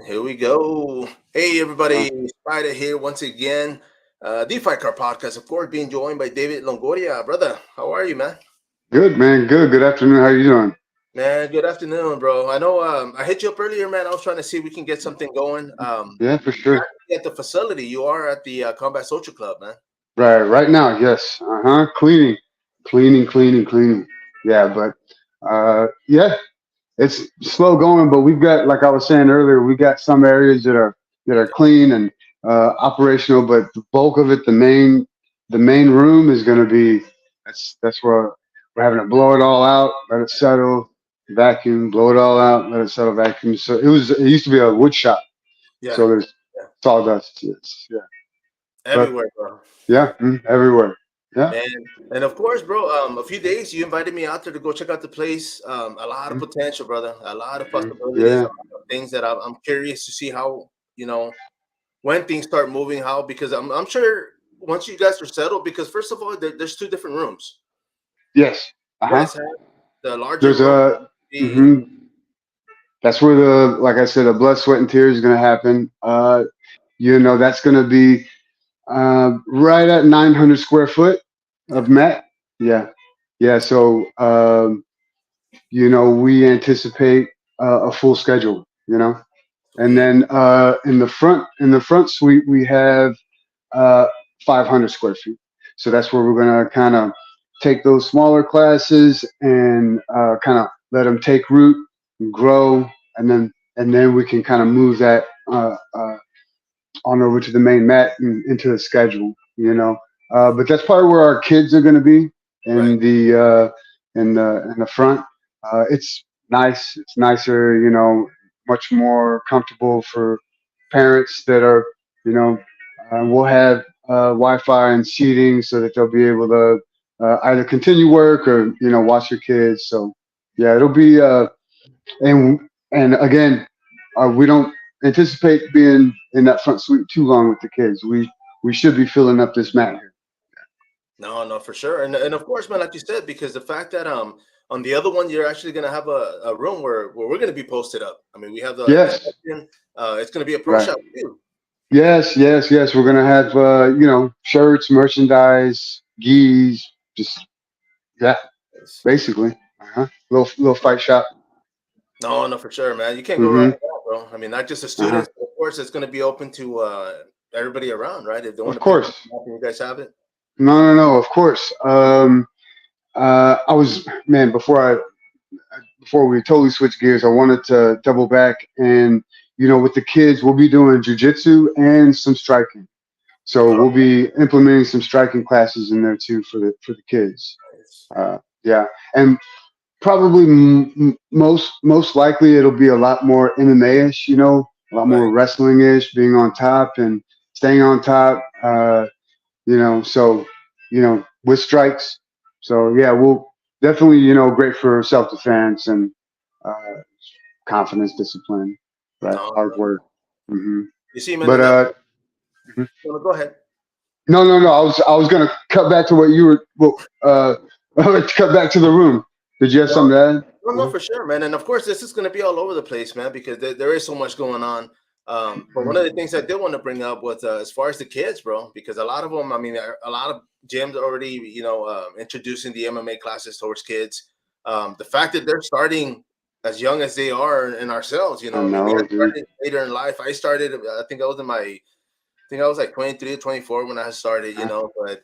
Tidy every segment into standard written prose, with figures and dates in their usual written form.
Here we go. Hey, everybody. sPidA here once again. DeFi Car Podcast, of course, being joined by David Longoria. Brother, how are you, man? Good, man. Good. Good afternoon. How you doing? Man, good afternoon, bro. I know I hit you up earlier, man. I was trying to see if we can get something going. Yeah, for You're sure. actually at the facility. You are at the Combat Social Club, man. Right now, yes. Cleaning. Yeah, but yeah, it's slow going, but we've got, like I was saying earlier, we got some areas that are clean and operational, but the bulk of it, the main room is going to be that's where we're having to blow it all out, let it settle, vacuum, blow it all out, let it settle, vacuum. So it used to be a wood shop, Yeah, so there's yeah. sawdust. Yes, yeah. But Everywhere, bro. yeah, everywhere. Yeah. Man, and of course, bro, a few days you invited me out there to go check out the place. A lot of mm, potential, brother. A lot of possibilities, a Yeah. lot of things that I'm curious to see how, you know, when things start moving, how, because I'm sure once you guys are settled, because first of all, there's two different rooms. Yes. Uh You huh. guys have the larger There's room, a. the hmm That's where like I said, the blood, sweat, and tears is going to happen. That's going to be right at 900 square foot yeah, of mat. Yeah. Yeah. So, we anticipate a full schedule. And sweet, then in the front suite we have uh, 500 square feet. So that's where we're going to kind of take those smaller classes and kind of let them take root and grow, and then we can kind of move that on over to the main mat and into the schedule. But that's probably where our kids are going to be right, in the front. It's nice. It's nicer. Much more comfortable for parents that are. We'll have Wi-Fi and seating so that they'll be able to either continue work or watch their kids. So yeah, it'll be and and again, we don't anticipate being in that front suite too long with the kids. We should be filling up this mat here. no, no, for sure, and of course, man, like you said, because the fact that on the other one you're actually gonna have a room where we're gonna be posted up. I mean, we have the Yes, section. It's gonna be a pro right. shop too. Yes. We're gonna have shirts, merchandise, gis, just yeah, Yes. basically. Little fight shop. No, no, for sure, man. You can't go wrong hmm with that, bro. I mean, not just the Uh-huh. students, but of course, it's going to be open to everybody around, right? If they want Of to pick course. something up and you guys have it. No. Of course. I was man before we totally switch gears. I wanted to double back and with the kids, we'll be doing jujitsu and some striking. So we'll Oh, be implementing some striking classes in there too for the kids. nice. Yeah, and probably most likely it'll be a lot more MMA ish. A lot more Right. wrestling ish, being on top and staying on top. So with strikes. So yeah, we'll definitely great for self defense and uh, confidence, discipline, right, No, hard no. work. hmm You see, man, But and mhm. no, go ahead. No. I was gonna cut back to what you were. Well, cut back to the room. Did you have No, something to add? no, no, for sure, man. And of course, this is going to be all over the place, man, because there is so much going on. But one of the things I did want to bring up was as far as the kids, bro, because a lot of them, I mean, a lot of gyms are already, introducing the MMA classes towards kids. The fact that they're starting as young as they are and ourselves, I I mean, we know, had dude. started later in life. I started, I think I was in my, I think I was like 23 or 24 when I started, Uh, but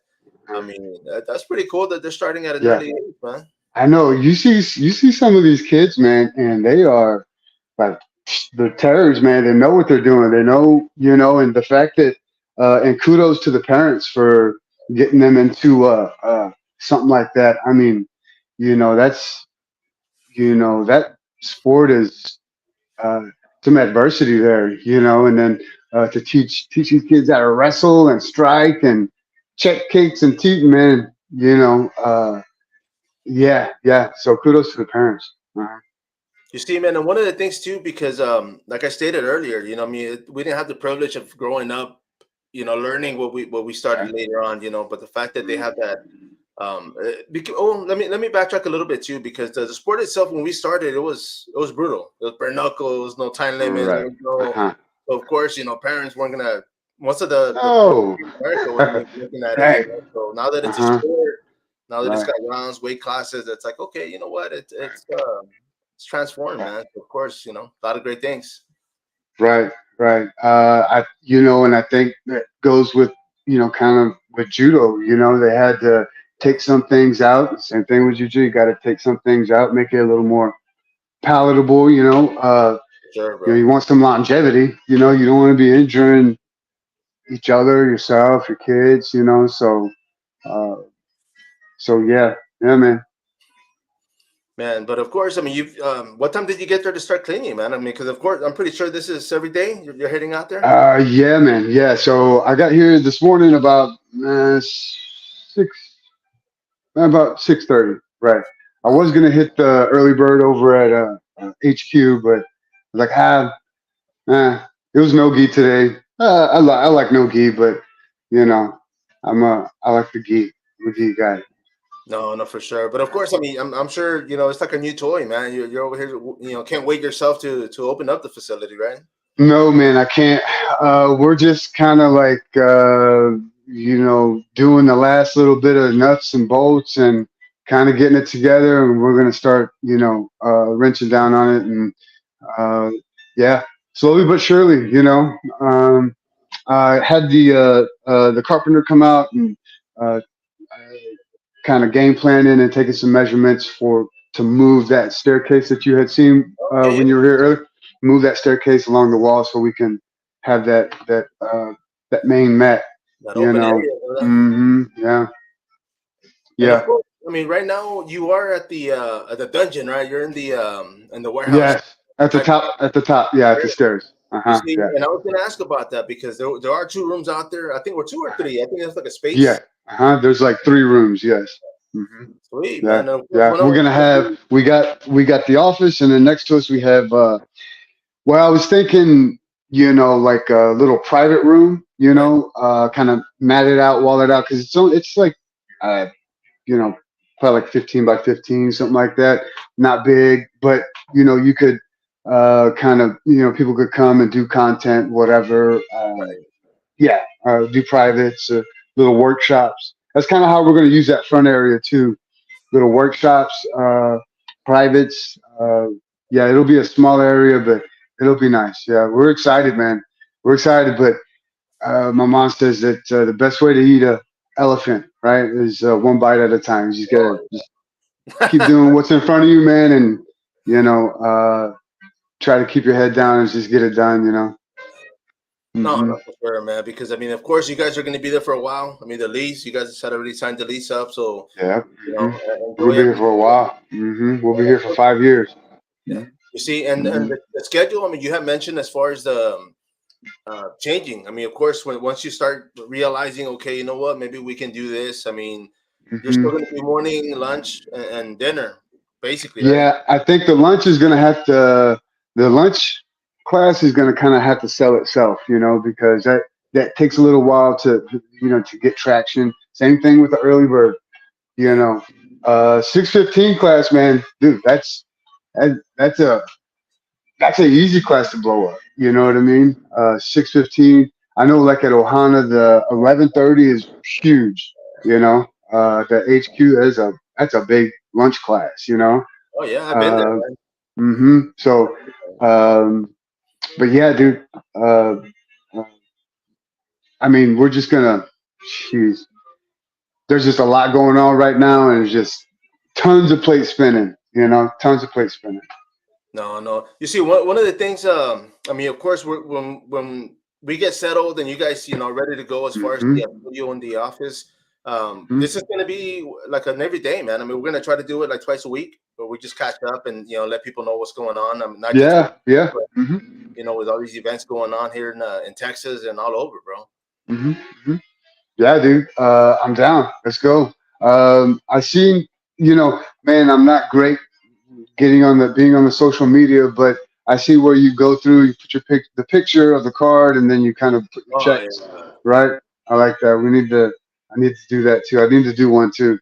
I uh, mean, that's pretty cool that they're starting at an yeah, early age, man. I know. You see some of these kids, man, and they are like the terrors, man. They know what they're doing. They know, and the fact that and kudos to the parents for getting them into something like that. I mean, that's that sport is uh, some adversity there, and then to teach these kids how to wrestle and strike and check kicks and teach, man. Yeah. So kudos to the parents. You see, man, and one of the things too, because like I stated earlier, I mean, we didn't have the privilege of growing up, learning what we started Right. later on, but the fact that they have that Let me backtrack a little bit too, because the sport itself, when we started, it was brutal. It was bare knuckles, no time limits. There Right. was no, Uh-huh. so of course, parents weren't gonna. Most of the No. in America wasn't even looking at it. Right. So now that it's a Uh-huh. sport, now that it's Right. got rounds, weight classes, it's like, okay, you know what? It's transformed, Right. man. Of course, a lot of great things. Right. Right. And I think that goes with, kind of with judo. They had to take some things out. Same thing with jiu-jitsu. You got to take some things out, make it a little more palatable. Sure, bro. You want some longevity. You don't want to be injuring each other, yourself, your kids. Uh, so yeah, man. Man, but of course, I mean, you've. What time did you get there to start cleaning, man? I mean, because of course, I'm pretty sure this is every day you're heading out there. Yeah, man. Yeah. So I got here this morning six, about 6:30. Right. I was gonna hit the early bird over at HQ, but like it was no gi today. I like no gi, but you know, I like the gi. I'm a gi guy. No, no, for sure. But of course, I mean, I'm sure it's like a new toy, man. You're over here, can't wait yourself to open up the facility, right? No, man, I can't. We're just kind of like, doing the last little bit of nuts and bolts and kind of getting it together. And we're going to start, wrenching down on it. And uh, yeah, slowly but surely, I had the carpenter come out and uh, kind of game planning and taking some measurements to move that staircase that you had seen Yeah, when yeah. you were here earlier. Move that staircase along the wall so we can have that main mat. That open area. Yeah, And of yeah, course, I mean, right now you are at the dungeon, right? You're in the warehouse yes. At the type top, at the top. Yeah, at the area. stairs. You Uh-huh. see, Yeah, and I was gonna ask about that because there are two rooms out there. I think we're two or three. I think it's like a yeah. space. Uh-huh. There's like 3 rooms. Yes. Hmm. Sweet, Yeah, man. And of course, yeah. We got the office, and then next to us we have. Well, I was thinking, like a little private room, right. kind of matted out, walled out, because it's like, uh, you know, probably like 15 by 15, something like that. Not big, but you could kind of, people could come and do content, whatever. Yeah, do privates, little workshops. That's kind of how we're going to use that front area too. Little workshops, privates. Yeah, it'll be a small area, but it'll be nice. Yeah, we're excited, man. We're excited, but my mom says that the best way to eat a elephant, right, is one bite at a time. You just gotta just keep doing what's in front of you, man, and you know, uh, try to keep your head down and just get it done. No, Hmm. no, for sure, man. Because I mean, of course, you guys are going to be there for a while. I mean, the lease, you guys had already signed the lease up, so Yeah. Hmm. We'll enjoy be here for a everything. while. We'll be here for 5 years. Yeah. You see, and Mm-hmm. the schedule. I mean, you have mentioned as far as the changing. I mean, of course, once you start realizing, okay, you know what, maybe we can do this. I mean, you're Hmm. still going to be morning, lunch, and dinner, basically, right? Yeah, I think the lunch class is gonna kind of have to sell itself, because that takes a little while to get traction. Same thing with the early bird, you know. 6:15 class, man, dude, that's a easy class to blow up. You know what I mean? 6:15. I know, like at Ohana, the 11:30 is huge. The HQ is that's a big lunch class. Oh yeah, I've been there, Uh, man. So, um, but yeah, dude. Uh, uh, I mean, we're just gonna. Jeez, there's just a lot going on right now, and there's just tons of plate spinning. Tons of plate spinning. No, no. You see, one of the things. I mean, of course, when we get settled and you guys, ready to go as far as Hmm. the studio and the office. Hmm. This is going to be like an everyday, man. I mean, we're going to try to do it like twice a week, but we just catch up and let people know what's going on. I mean, not just Yeah, yeah. but, Hmm. with all these events going on here in Texas and all over, bro. Hmm. Hmm. Yeah, dude. I'm down. Let's go. I seen, man, I'm not great getting on the being on the social media, but I see where you go through, you put the picture of the card, and then you kind of put your Oh checks, right? I like that. I need to do that too. I need to do one too.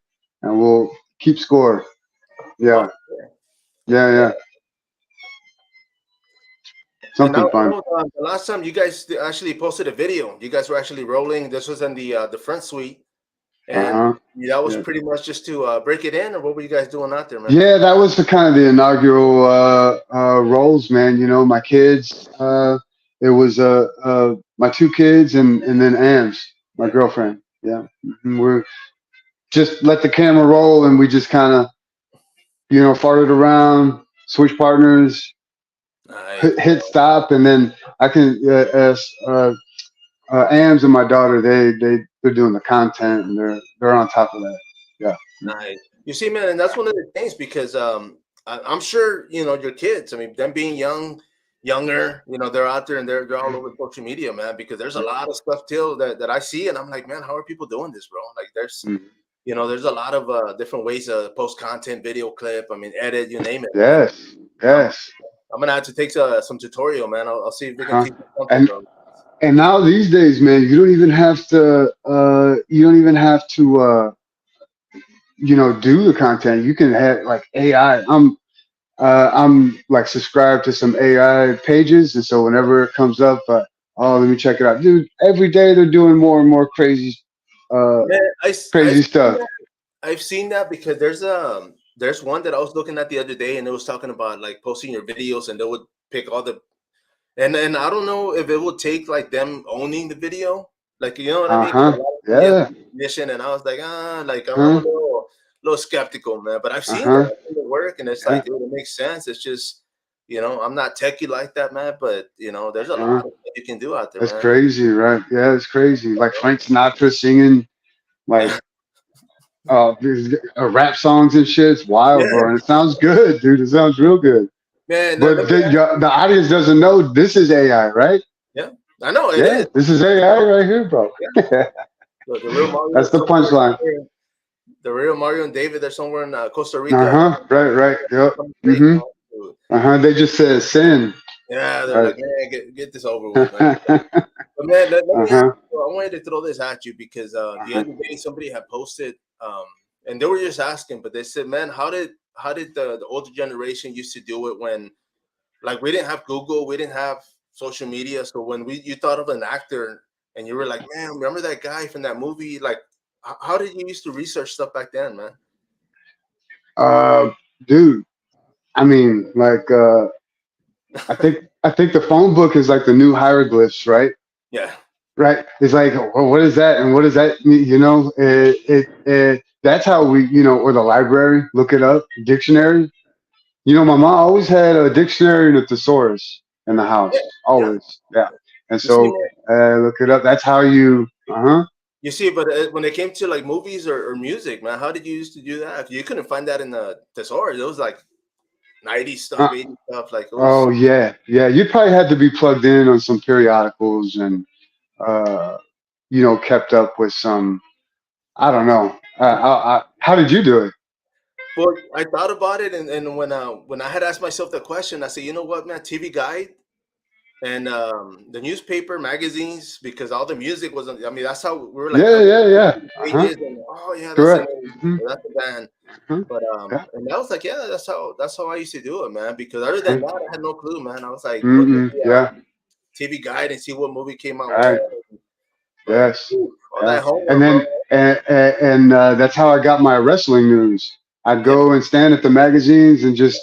and we'll keep score. Oh, Yeah, yeah. and now Something I fun. know the last time you guys actually posted a video. You guys were actually rolling. This was in the front suite, and Uh-huh. that was Yeah. pretty much just to break it in, or what were you guys doing out there, man? Yeah, that was the kind of the inaugural roles, man. You know, my kids. It was my two kids and then Ams, my Yeah, girlfriend. Yeah, we're just let the camera roll, and we just kind of farted around, switch partners, nice. hit stop, and then I can Ams and my daughter, they're doing the content, and they're on top of that. Yeah. Nice. You see, man, and that's one of the things because I'm sure your kids. I mean, them being younger, they're out there and they're all over social media, man. Because there's a lot of stuff still that I see, and I'm like, man, how are people doing this, bro? Like, Mhm. there's a lot of different ways to post content, video clip. I mean, edit, you name it, man. Yes. I'm Yes. I'm gonna have to take some tutorial, man. I'll see if they can Uh-huh. teach me something, And bro. and now these days, man, you don't even have to. You don't even have to. Do the content. You can have like AI. I'm like subscribed to some AI pages, and so whenever it comes up, oh, let me check it out, dude. Every day they're doing more and more uh, Man, crazy stuff. I've seen that because there's one that I was looking at the other day, and it was talking about like posting your videos, and they would pick all the and I don't know if it would take like them owning the video, like you know what I Uh mean? 'Cause a huh. lot of them, you have Yeah. permission, and I was like, like I'm a Huh. little skeptical, man. But Uh huh. I've seen it work, and it's Yeah. like, dude, it makes sense. It's just, I'm not techie like that, man. But there's a Uh-huh. lot of things you can do out there, That's man. crazy, right? Yeah, it's crazy. Like Frank Sinatra singing like Yeah, these rap songs and shit. It's wild, yeah, bro, and it sounds good, dude. It sounds real good. man. Let But me ask the audience doesn't know this is AI, right? yeah, I know it Yeah, is. this is AI right here, bro. Yeah, the real Mario That's is the somewhere punchline. the real Mario and David, they're somewhere in Costa Uh Rica. huh. Right. Right. Yep. Some fake, Mm-hmm. dude. They just said sin. Yeah, they're Right. like, man, get this over with, man. But man, let me ask Uh-huh. you, I wanted to throw this at you because the Uh-huh. other day somebody had posted, and they were just asking, but they said, man, how did the older generation used to do it when like we didn't have Google, we didn't have social media, so when you thought of an actor and you were like, man, remember that guy from that movie? Like, how did you used to research stuff back then, man? Uh, dude. I mean, like, I think the phone book is like the new hieroglyphs, right? Yeah, Right. It's like, well, what is that, and what does that mean? That's how we, or the library, look it up, dictionary. My mom always had a dictionary and a thesaurus in the yeah, house, yeah. always. Yeah. And You see, so, look it up. That's how you. Uh huh. You see, but when it came to like movies or music, man, how did you used to do that? You couldn't find that in the thesaurus. It was like 90s stuff, Uh, 80s stuff. Like it was, oh yeah, yeah. You probably had to be plugged in on some periodicals and uh, kept up with some. I don't know. How did you do it? but I thought about it, and when I had asked myself the question, I said, you know what, man, TV Guide and the newspaper, magazines, because all the music wasn't. I mean, that's how we were like, Yeah, oh, yeah, yeah. Uh huh. pages, and oh yeah, that's the Correct. name, Hmm. or that's the band. Uh-huh. But Yeah. and I was like, yeah, that's how I used to do it, man. Because other than Uh-huh. that, I had no clue, man. I was like, look at Mm-mm. the Yeah. TV Guide and see what movie came out when. Right. But Yes. ooh, all Yeah. that And homework, bro. then that's how I got my wrestling news. I'd Yeah. go and stand at the magazines and just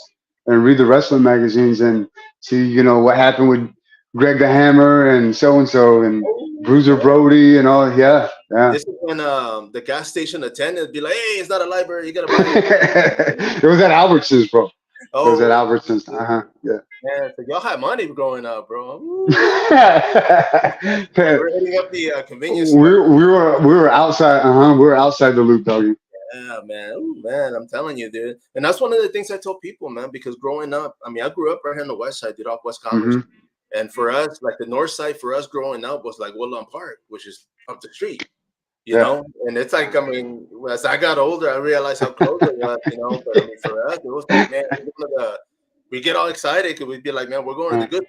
read the wrestling magazines and see, what happened with Greg the Hammer and so Oh, Bruiser yeah. Brody and all. Yeah. Yeah. This is when the gas station attendant would be like, "Hey, it's not a library. You gotta buy it." It was at Albertsons, bro. It was at Oh, Albertsons. Uh huh. Yeah. man, so y'all had money growing up, bro. Ooh. We're hitting up the convenience store. We were outside. We were outside the loop, doggy. Yeah, man. Ooh, man, I'm telling you, dude. And that's one of the things I told people, man, because growing up, I mean, I grew up right here on the west side, dude, off West Commerce. Hmm. And for us, like the north side for us growing up was like Woodlawn Park, which is up the street, Yeah. And it's like, I mean, as I got older, I realized how close it was. But I mean, for us, it was like, man, we get all excited because we'd be like, man, we're going to the good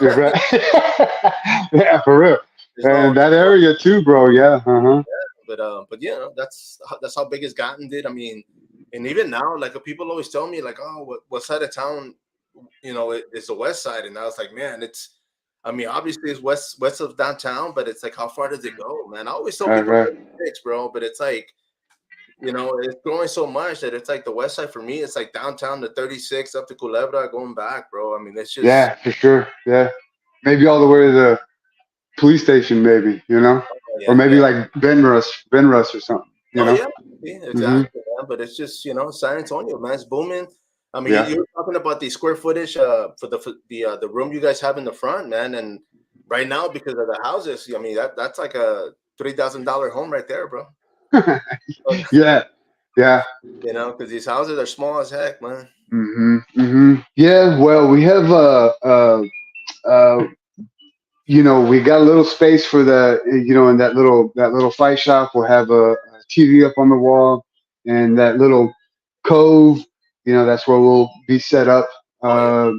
Yeah, park. right. Yeah, for real. There's no, And that area too, bro. Yeah. Uh huh. but yeah, that's how big it's gotten, dude. I mean, and even now, like people always tell me, like, oh, what side of town, it's the west side, and I was like, man, I mean, obviously it's west of downtown, but it's like, how far does it go, man? I always tell people Right. 36, bro, but it's like, it's growing so much that it's like the west side for me. It's like downtown to 36 up to Culebra, going back, bro. I mean, it's just, Yeah, for sure. Yeah, maybe all the way to the police station, maybe, or yeah, maybe yeah. like Ben Russ or something, Oh yeah, see, hmm exactly, man. But it's just San Antonio, man, it's booming. I mean, Yeah. you were talking about the square footage for the room you guys have in the front, man, and right now because of the houses, I mean that's like a $3,000 home right there, bro. Yeah. Yeah. Because these houses are small as heck, man. Yeah. Well, we have uh, we got a little space for in that little fight shop. We'll have a TV up on the wall, and that little cove. That's where we'll be set up. Oh yeah,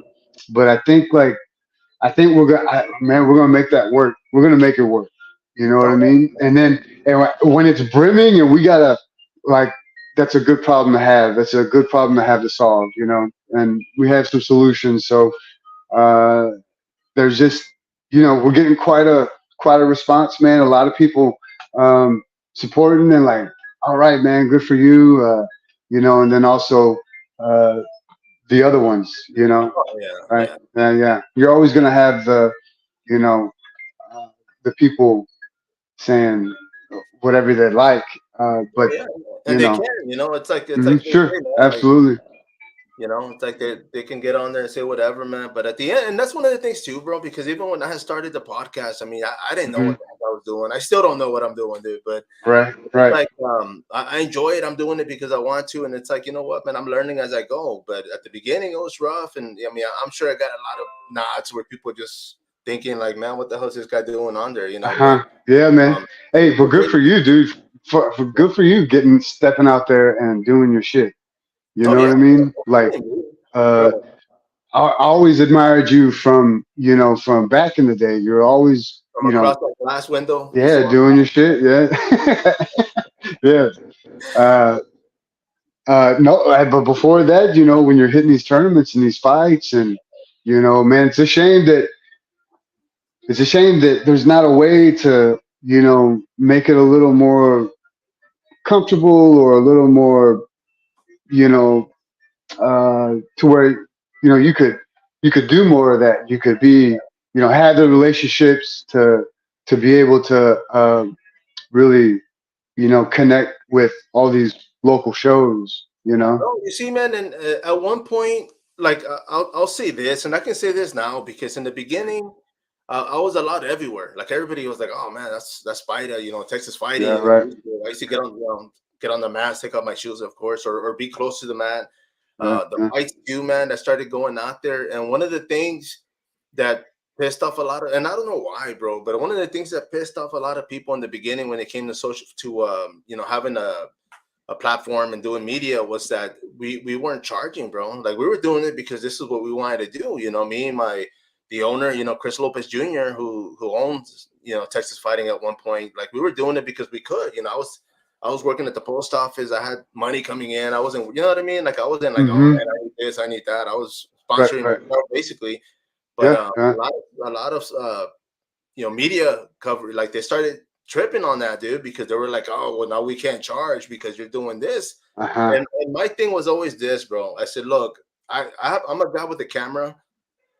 But I think we're gonna make that work. We're gonna make it work. You know what I oh mean? And when it's brimming, and we gotta like, that's a good problem to have. That's a good problem to have to solve. And we have some solutions. So uh, there's just, we're getting quite a response, man. A lot of people supporting and like, all right, man, good for you. And then also uh, the other ones, yeah, right? yeah. Yeah. You're always gonna have you know, uh, the people saying whatever they like, Oh but yeah, and you they know, can. It's like they sure, say, man, like. absolutely, It's like they can get on there and say whatever, man. But at the end, and that's one of the things too, bro. Because even when I had started the podcast, I mean, I didn't know hmm what the heck I was doing. I still don't know what I'm doing, dude. But right, it's right, like I enjoy it. I'm doing it because I want to, and it's like, you know what, man, I'm learning as I go. But at the beginning, it was rough, and I mean, I'm sure I got a lot of nods where people just thinking like, man, what the hell is this guy doing on there, But yeah, man. um, Hey, but good really, for you, dude. For good for you stepping out there and doing your shit. You oh know what yeah, I mean? Like, uh, bro, I always admired you from back in the day. You're always, from across that glass window, you yeah, saw. doing your shit. Yeah, yeah. Uh, no, but before that, when you're hitting these tournaments and these fights, and man, it's a shame that there's not a way to, make it a little more comfortable or a little more, you know, to where you could do more of that. You could be, have the relationships to be able to really, connect with all these local shows. No, you see, man, and at one point, like I'll say this, and I can say this now because in the beginning, I was allowed everywhere. Like everybody was like, "Oh man, that's sPidA," Texas Yeah, fighting. right. I used to get on the mat, take off my shoes, of course, or be close to the mat. Yeah, The yeah. fights too, man. I started going out there, and one of the things that pissed off a lot of, and I don't know why, bro, but one of the things that pissed off a lot of people in the beginning when it came to social, to having a platform and doing media was that we weren't charging, bro. Like we were doing it because this is what we wanted to do. Me and the owner, Chris Lopez Jr., who owns Texas Fighting at one point. Like we were doing it because we could. I was working at the post office. I had money coming in. I wasn't, you know what I mean? Like I wasn't like, oh Mm-hmm. man, I need this, I need that. I was Right, sponsoring right. myself basically. But Yeah, yeah. a lot of media cover, like they started tripping on that, dude, because they were like, oh, well, now we can't charge because you're doing this. Uh-huh. And my thing was always this, bro. I said, look, I'm a guy with a camera,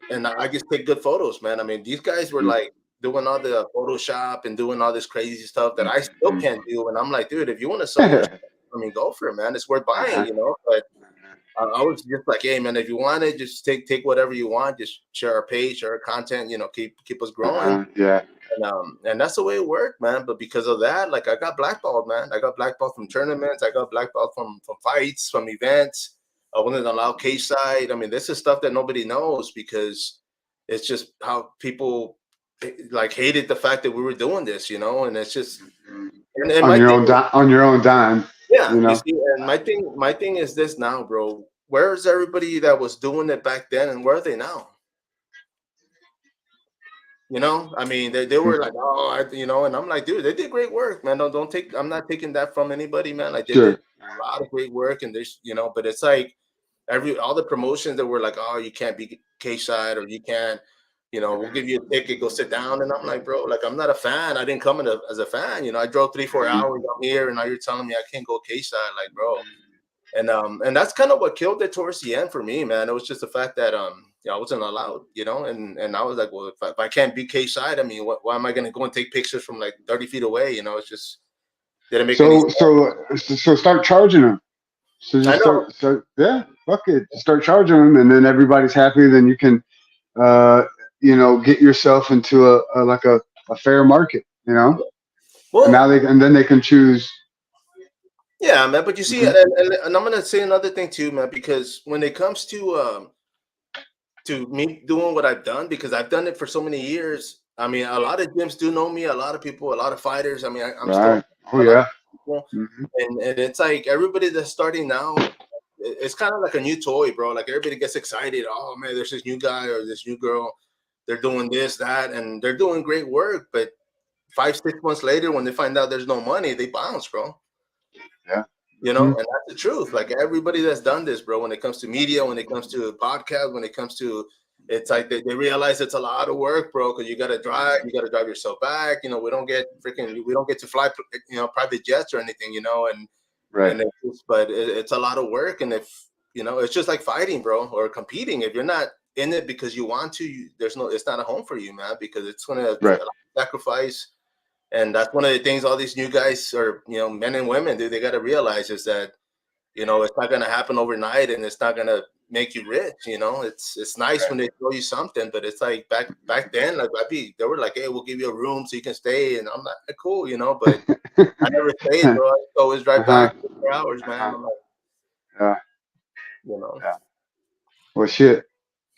and I just take good photos, man. I mean, these guys were like doing all the Photoshop and doing all this crazy stuff that I still can't do. And I'm like, dude, if you want to sell your stuff, I mean, go for it, man. It's worth buying, Uh-huh. But I was just like, hey, man, if you want it, just take whatever you want. Just share our page, share our content, keep us growing. Yeah. And that's the way it worked, man. But because of that, like I got blackballed, man. I got blackballed from tournaments. I got blackballed from fights, from events. I wasn't allowed cage side. I mean, this is stuff that nobody knows because it's just how people like hated the fact that we were doing this, And it's just and On my your thing, own on your own dime, yeah, you you know. see, and my thing is this now, bro. Where's everybody that was doing it back then, and where are they now? You know, I mean, they were like, oh, you know, and I'm like, dude, they did great work, man. Don't take. I'm not taking that from anybody, man. Like they did Sure. a lot of great work, and there's, you know, but it's like all the promotions that were like, oh, you can't be cage side or you can't, you know, we'll give you a ticket, go sit down, and I'm like, bro, like I'm not a fan. I didn't come in as a fan, you know. I drove 3-4 Mhm. hours down here, and now you're telling me I can't go cage side, like, bro. And that's kind of what killed it towards the end for me, man. It was just the fact that I wasn't allowed, you know, and I was like, well, if I can't be cage side, I mean, why am I gonna go and take pictures from like 30 feet away? You know, it's just didn't make any sense. So start charging them. So I just know. yeah, fuck it. Start charging them, and then everybody's happy. Then you can, uh, get yourself into a fair market, and Well, and then they can choose. yeah, man. But you see, Mhm. and I'm gonna say another thing too, man, because when it comes to me doing what I've done, because I've done it for so many years. I mean, a lot of gyms do know me, a lot of people, a lot of fighters. I mean, I'm still Right. Oh a lot yeah. of people, Hmm. and it's like everybody that's starting now, it's kind of like a new toy, bro. Like everybody gets excited. Oh man, there's this new guy or this new girl. They're doing this, that, and they're doing great work. But 5-6 months later, when they find out there's no money, they bounce, bro. Yeah. You know, Hmm. and that's the truth. Like everybody that's done this, bro, when it comes to media, when it comes to podcast, when it comes to it's like they realize it's a lot of work, bro, because you gotta drive yourself back. You know, we don't get to fly, you know, private jets or anything, you know, Right. and it's a lot of work. And if you know, it's just like fighting, bro, or competing. If you're not in it because you want to, it's not a home for you, man, because it's gonna Right. sacrifice. And that's one of the things all these new guys or you know men and women do. They got to realize is that you know it's not going to happen overnight, and it's not going to make you rich. You know, it's nice when they throw you something, but it's like back then, like they were like, hey, we'll give you a room so you can stay, and I'm like, cool, you know, but I never stayed, bro. I always drive Uh-huh. back 4 hours, man. Uh-huh. I'm like, Yeah. you know, Yeah. Well, shit.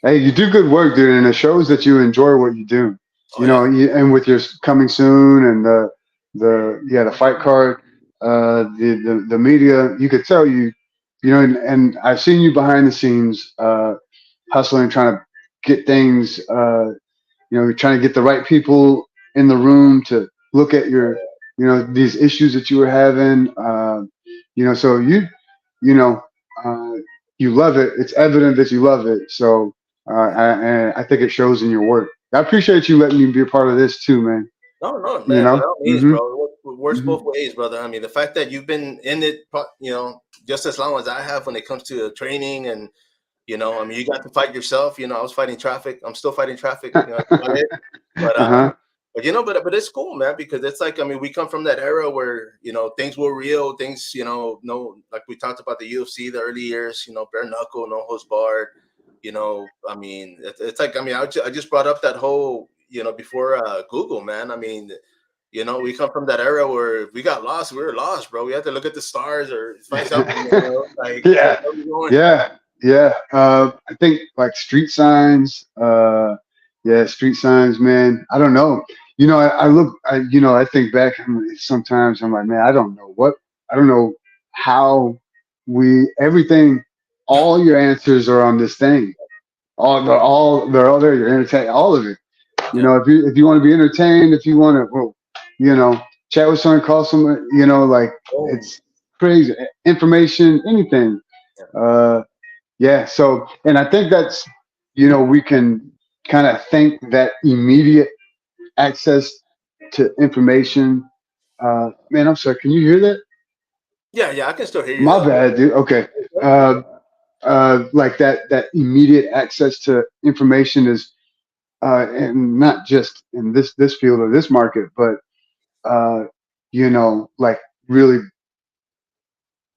Hey, you do good work, dude, and it shows that you enjoy what you do. oh yeah, And with your coming soon and the fight card, the media, you could tell and I've seen you behind the scenes, hustling, trying to get things, you're trying to get the right people in the room to look at these issues that you were having, so you know, uh, you love it. It's evident that you love it. So, and I think it shows in your work. I appreciate you letting me be a part of this too, man. no, You man, by know. all means, Hmm. bro. It works Hmm. both ways, brother. I mean, the fact that you've been in it, you know, just as long as I have when it comes to training and you know, I mean, you got to fight yourself. You know, I was fighting traffic. I'm still fighting traffic. You know, that's about it. But Uh-huh. but you know, but it's cool, man, because it's like I mean, we come from that era where you know things were real. Things, you know, no, like we talked about the UFC, the early years. You know, bare knuckle, no holds barred. You know, I mean, it's like I mean, I just brought up that whole you know before Google, man. I mean. You know, we come from that era where if we got lost, we were lost, bro. We had to look at the stars or find something, you know, like Yeah. where we going? Yeah. Yeah. I think like street signs. Yeah, street signs, man. I don't know. I look. I think back. Sometimes I'm like, man, I don't know how everything. All your answers are on this thing. They're all there. You're entertained. All of it. Yeah. If you want to be entertained, if you want to, well, you know, chat with someone, call someone, like Oh, it's crazy. Information, anything. yeah. Uh, yeah. So, and I think that's, we can kind of thank that immediate access to information. Man, I'm sorry. Can you hear that? Yeah, yeah, I can still hear you My though. bad, dude. Okay. Uh, like that immediate access to information is, and not just in this field or this market, but like really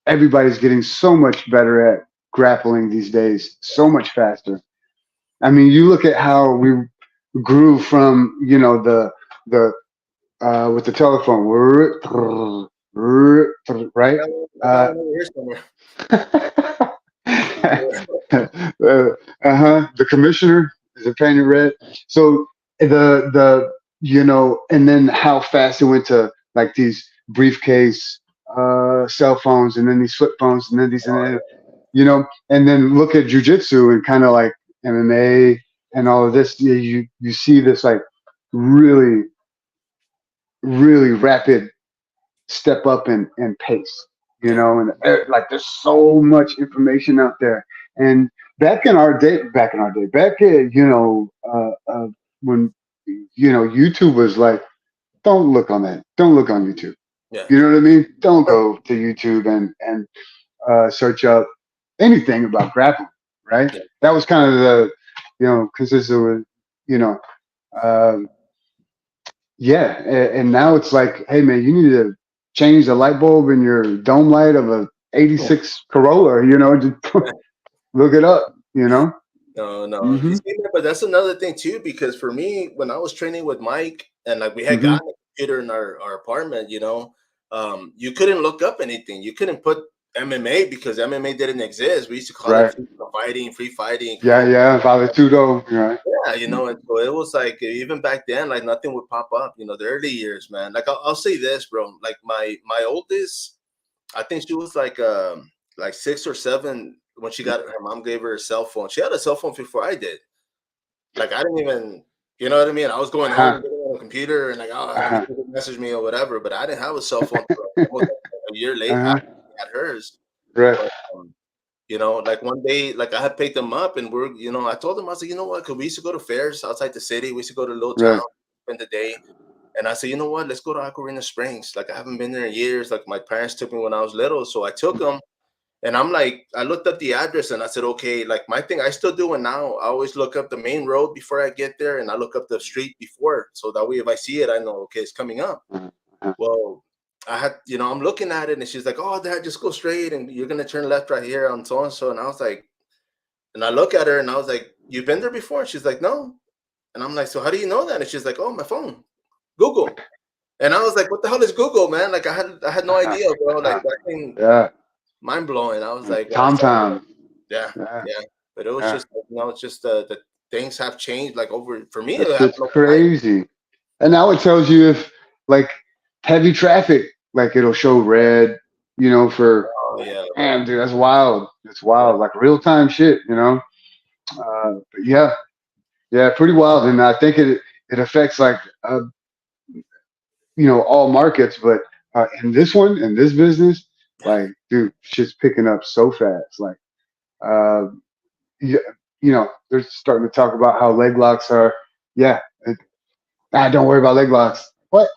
everybody's getting so much better at grappling these days, so much faster. I mean, you look at how we grew from, the with the telephone, right? I got Uh, one over here somewhere. The commissioner is a painted red. So and then how fast it went to like these briefcase cell phones, and then these flip phones, and then these, and then, and then look at jujitsu and kind of like MMA and all of this. You see this like really, really rapid step up in pace, you Yeah. know, and like there's so much information out there. And back in, when, YouTube was like, don't look on that. Don't look on YouTube. Yeah. You know what I mean? Don't go to YouTube and search up anything about grappling, right? Yeah. That was kind of the, consistent with, you know, um, yeah. And now it's like, hey man, you need to change the light bulb in your dome light of a '86 Corolla. Just look it up. No, no. You Hmm. see, man, but that's another thing too, because for me, when I was training with Mike and like we had Hmm. gotten a computer in our apartment, you couldn't look up anything. You couldn't put MMA because MMA didn't exist. We used to call it Right. free fighting, Yeah. Yeah. Vale Tudo. Right. yeah, and so it was like even back then, like nothing would pop up. The early years, man. Like I'll say this, bro. Like my oldest, I think she was like 6 or 7 when she got her mom gave her a cell phone. She had a cell phone before I did. Like I didn't even, you know what I mean? I was going home Uh-huh. getting on a computer and like, oh, let me Uh-huh. message me or whatever. But I didn't have a cell phone for almost a year late Uh-huh. after she had hers. Right. But like one day, like I had picked them up and I told them, I said, you know what? Cause we used to go to fairs outside the city. We used to go to little town, Right. spend the day. And I said, you know what? Let's go to Ocarina Springs. Like I haven't been there in years. Like my parents took me when I was little. So I took them and I'm like, I looked up the address and I said, okay, like my thing, I still do it now. I always look up the main road before I get there and I look up the street before. So that way, if I see it, I know, okay, it's coming up. Uh-huh. Well, I had, I'm looking at it and she's like, oh, Dad, just go straight and you're going to turn left right here on so and so. And I was like, and I look at her and I was like, you've been there before? And she's like, no. And I'm like, so how do you know that? And she's like, oh, my phone, Google. And I was like, what the hell is Google, man? Like I had no Uh-huh. idea, bro. Like Uh-huh. that thing, Yeah. mind blowing. I was like, when I Tom saw it, Tom. yeah, Yeah. yeah. But it was Yeah. just, it's just the things have changed. Like over for me, That it happened shit's overnight. crazy. And now it tells you if like heavy traffic, like it'll show red, for Oh yeah, bro. damn dude, that's wild. It's Yeah, wild, like real time shit. But yeah, yeah, pretty wild. And I think it affects like all markets, but in this business, yeah. like dude, shit's picking up so fast. Like uh yeah, they're starting to talk about how leg locks are. Yeah, don't worry about leg locks. What?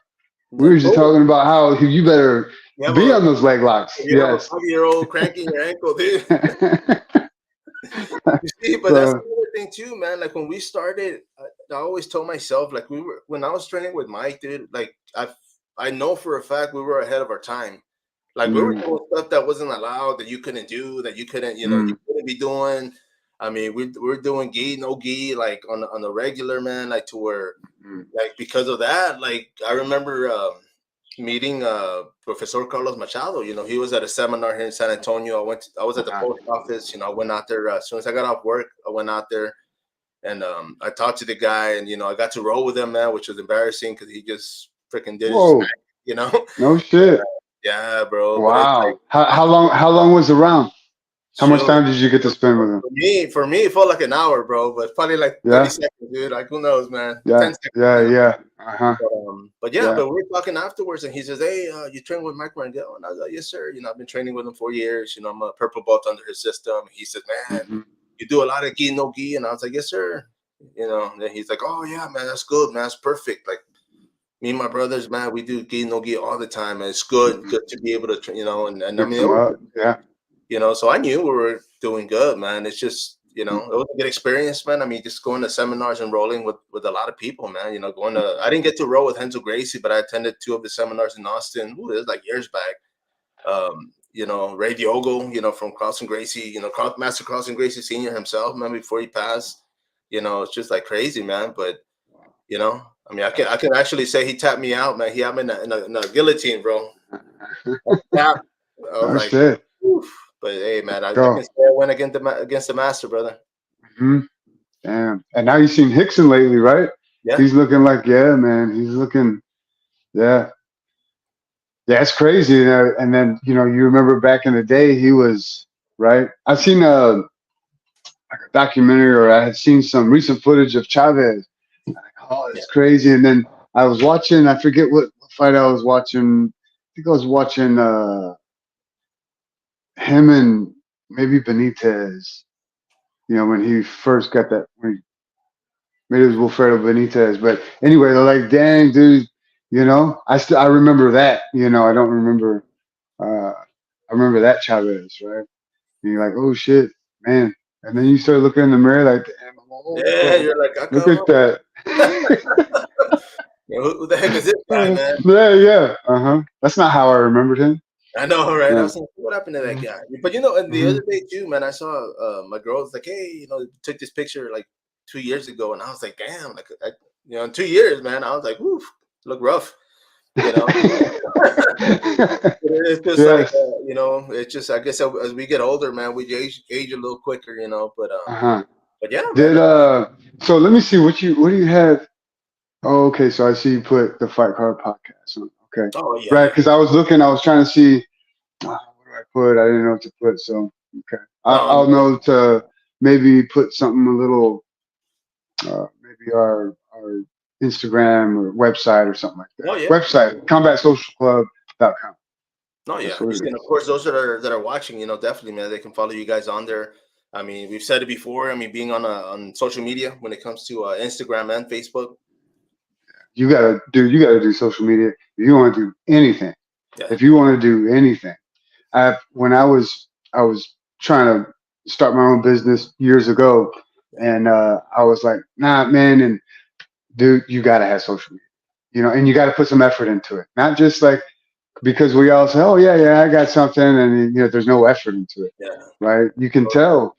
We The were just goal. talking about how you better You have be a on those leg locks. you have a Yes. 5-year-old cranking your ankle, dude. You see, but that's So, another thing too, man. Like when we started, I always told myself, like when I was training with Mike, dude. Like I know for a fact we were ahead of our time. Like we were mm, doing stuff that wasn't allowed, that you couldn't do, that you couldn't, you mm, couldn't be doing. I mean, we're doing gi, no gi, like on the regular, man. Like to where, mm, like because of that, like I remember meeting Professor Carlos Machado. He was at a seminar here in San Antonio. I was at the uh-huh, post office. I went out there as soon as I got off work. I went out there and I talked to the guy, and I got to roll with him, man, which was embarrassing because he just freaking did his whoa, smack, no But shit. yeah, bro. But it's like Wow. How long was the round? How much chill. time did you get to spend with him? For me, it felt like an hour, bro. But probably like 30 Yeah, seconds, dude. Like who knows, man? yeah, 10 seconds, yeah, yeah. Uh-huh. But yeah, Yeah. but we were talking afterwards, and he says, "Hey, you train with Mike Rangel?" And I was like, "Yes, sir. I've been training with him for years. I'm a purple belt under his system." He says, "Man, Hmm. you do a lot of gi, no gi," and I was like, "Yes, sir." And he's like, "Oh yeah, man, that's good, man. That's perfect. Like me and my brothers, man, we do gi, no gi all the time, and it's Hmm. good to be able to, and I Pick mean, them up. Yeah. so I knew we were doing good, man. It's just, Mhm. it was a good experience, man. I mean, just going to seminars and rolling with a lot of people, man. I didn't get to roll with Henzo Gracie, but I attended 2 of the seminars in Austin. Ooh, it was like years back. Ray Diogo, from Carlson Gracie, Master Carlson Gracie Senior himself, man, before he passed. It's just like crazy, man. But I mean, I can actually say he tapped me out, man. He had me in a guillotine, bro. Tap. I was Oh like, shit. oof. But hey, man, I Go. can say I went against the master, brother. Hmm. Damn. And now you've seen Hickson lately, right? Yeah, He's looking like, yeah, man. He's looking, yeah. Yeah, it's crazy. And then, you remember back in the day, he was, right? I've seen like a documentary, or I had seen some recent footage of Chavez. I'm like, oh, it's crazy. And then I was watching, I forget what fight I was watching. I think I was watching him and maybe Benitez. You know, when he first got that, when he, maybe it was Wilfredo Benitez. But anyway, they're like, dang, dude, you know, I remember that. You know, I don't remember. I remember that Chavez, right? And you're like, oh shit, man. And then you start looking in the mirror, like, damn, I'm all, Yeah, oh, you're like, I look come at up. that. Who the heck is this guy, man? Yeah, yeah. Uh huh. That's not how I remembered him. I know, right? I Yeah. was thinking, what happened to that guy? But and the Mm-hmm. other day too, man, I saw my girl was like, hey, took this picture like 2 years ago, and I was like, damn, like, in 2 years, man, I was like, woof, look rough, you know. It's just like, Yes. it's just, I guess as we get older, man, we age a little quicker, But Uh huh. yeah, man. Did So let me see what do you have? Oh, okay. So I see you put the Fight Card podcast on. Okay. Oh yeah, Right. yeah. Because I was trying to see what do I put? I didn't know what to put. So okay. No, I'll know to maybe put something a little maybe our Instagram or website or something like that. oh yeah, Website combatsocialclub.com. no, That's yeah. what Just, it and of is. course, those that are watching, definitely, man, they can follow you guys on there. I mean, we've said it before. I mean, being on social media when it comes to Instagram and Facebook. You gotta do social media if you want to do anything. Yeah, If you want to do anything. When I was trying to start my own business years ago, yeah. and I was like, nah, man, and dude, you gotta have social media, you know, and you gotta put some effort into it. Not just like because we all say, oh yeah, yeah, I got something, and there's no effort into it, Yeah. right? You can tell,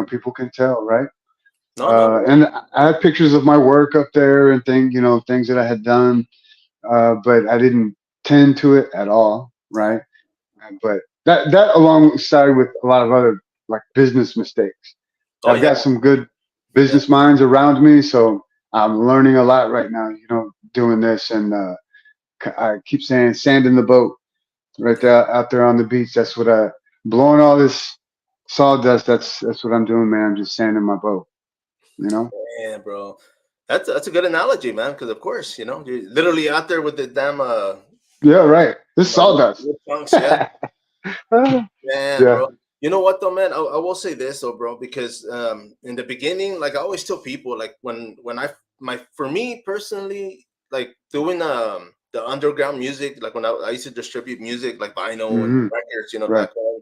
people can tell, right? No, no, And I had pictures of my work up there and things that I had done, but I didn't tend to it at all, right? But that alongside with a lot of other like business mistakes. oh I've yeah, got some good yeah. business minds around me, so I'm learning a lot right now. Doing this, and I keep saying sand in the boat right there out there on the beach. That's what I blowing all this sawdust. That's what I'm doing, man. I'm just sanding my boat. You know. Man, bro, that's a good analogy, man. Because of course, you're literally out there with the damn Yeah, right. This sawdust. wood chunks. Yeah, man, Yeah. bro. You know what though, man? I will say this though, bro, because in the beginning, like I always tell people, like when for me personally, like doing the underground music, like when I used to distribute music like vinyl and Hmm. records, Right. back home,